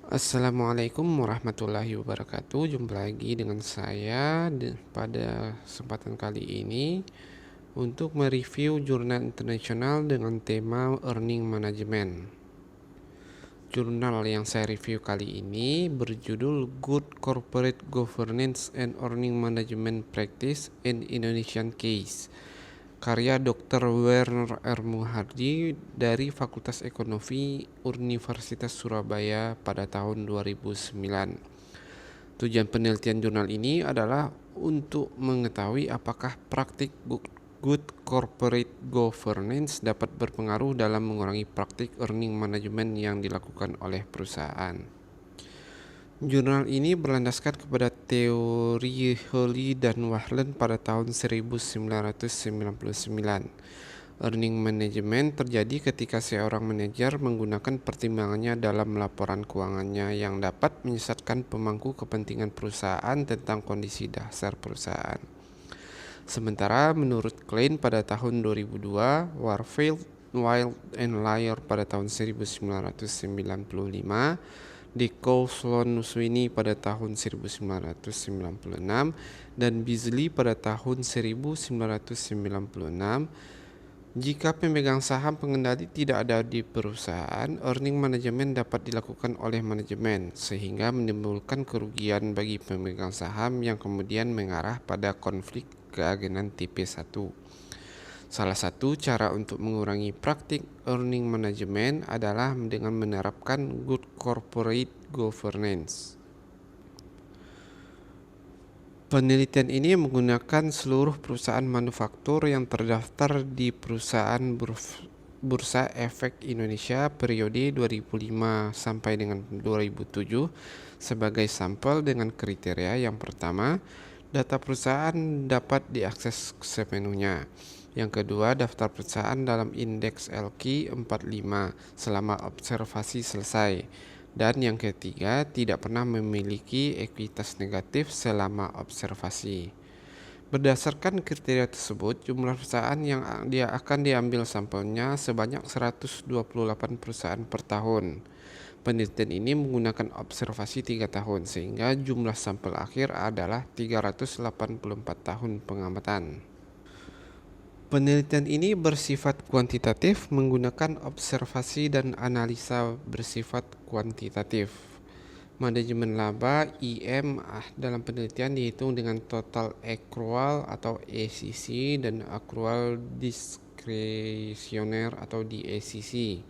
Assalamualaikum warahmatullahi wabarakatuh. Jumpa lagi dengan saya pada kesempatan kali ini untuk mereview jurnal internasional dengan tema Earning Management. Jurnal yang saya review kali ini berjudul Good Corporate Governance and Earning Management Practice in Indonesian Case, karya Dr. Werner R. Muhardi dari Fakultas Ekonomi Universitas Surabaya pada tahun 2009. Tujuan penelitian jurnal ini adalah untuk mengetahui apakah praktik good corporate governance dapat berpengaruh dalam mengurangi praktik earning management yang dilakukan oleh perusahaan. Jurnal ini berlandaskan kepada teori Hurley dan Wahlen pada tahun 1999. Earning management terjadi ketika seorang manajer menggunakan pertimbangannya dalam laporan keuangannya yang dapat menyesatkan pemangku kepentingan perusahaan tentang kondisi dasar perusahaan. Sementara menurut Klein pada tahun 2002, Warfield, Wild and Liar pada tahun 1995, Deco Sloan Sweeney pada tahun 1996, dan Beasley pada tahun 1996, jika pemegang saham pengendali tidak ada di perusahaan, earning management dapat dilakukan oleh manajemen, sehingga menimbulkan kerugian bagi pemegang saham yang kemudian mengarah pada konflik keagenan tipe 1. Salah satu cara untuk mengurangi praktik earning management adalah dengan menerapkan good corporate governance. Penelitian ini menggunakan seluruh perusahaan manufaktur yang terdaftar di perusahaan Bursa Efek Indonesia periode 2005 sampai dengan 2007 sebagai sampel dengan kriteria yang pertama, data perusahaan dapat diakses sepenuhnya. Yang kedua, daftar perusahaan dalam indeks LQ 45 selama observasi selesai. Dan yang ketiga, tidak pernah memiliki ekuitas negatif selama observasi. Berdasarkan kriteria tersebut, jumlah perusahaan yang akan diambil sampelnya sebanyak 128 perusahaan per tahun. Penelitian ini menggunakan observasi 3 tahun, sehingga jumlah sampel akhir adalah 384 tahun pengamatan. Penelitian ini bersifat kuantitatif menggunakan observasi dan analisa bersifat kuantitatif. Manajemen laba (IM) dalam penelitian dihitung dengan total accrual atau ACC dan accrual diskresioner atau DACC.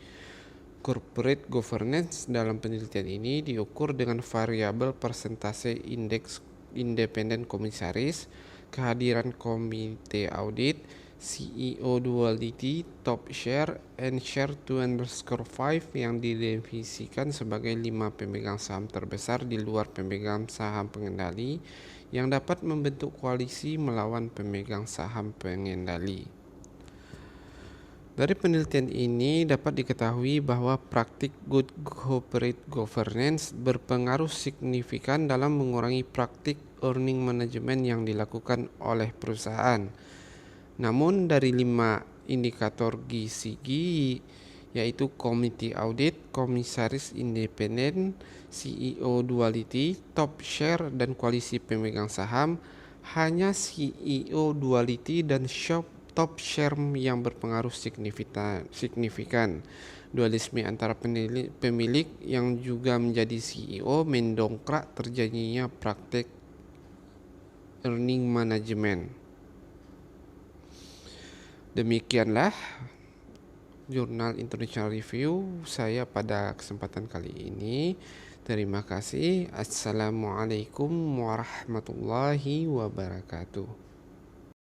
Corporate governance dalam penelitian ini diukur dengan variabel persentase indeks independen komisaris, kehadiran komite audit, CEO duality, top share, and share to underscore 5 yang didefinisikan sebagai 5 pemegang saham terbesar di luar pemegang saham pengendali yang dapat membentuk koalisi melawan pemegang saham pengendali. Dari penelitian ini dapat diketahui bahwa praktik good corporate governance berpengaruh signifikan dalam mengurangi praktik earning management yang dilakukan oleh perusahaan. Namun dari 5 indikator GCG, yaitu Committee Audit, Komisaris Independen, CEO Duality, Top Share, dan Koalisi Pemegang Saham, hanya CEO Duality dan Top Share yang berpengaruh signifikan. Dualisme antara pemilik yang juga menjadi CEO mendongkrak terjadinya praktek earning management. Demikianlah jurnal International Review saya pada kesempatan kali ini. Terima kasih. Assalamualaikum warahmatullahi wabarakatuh.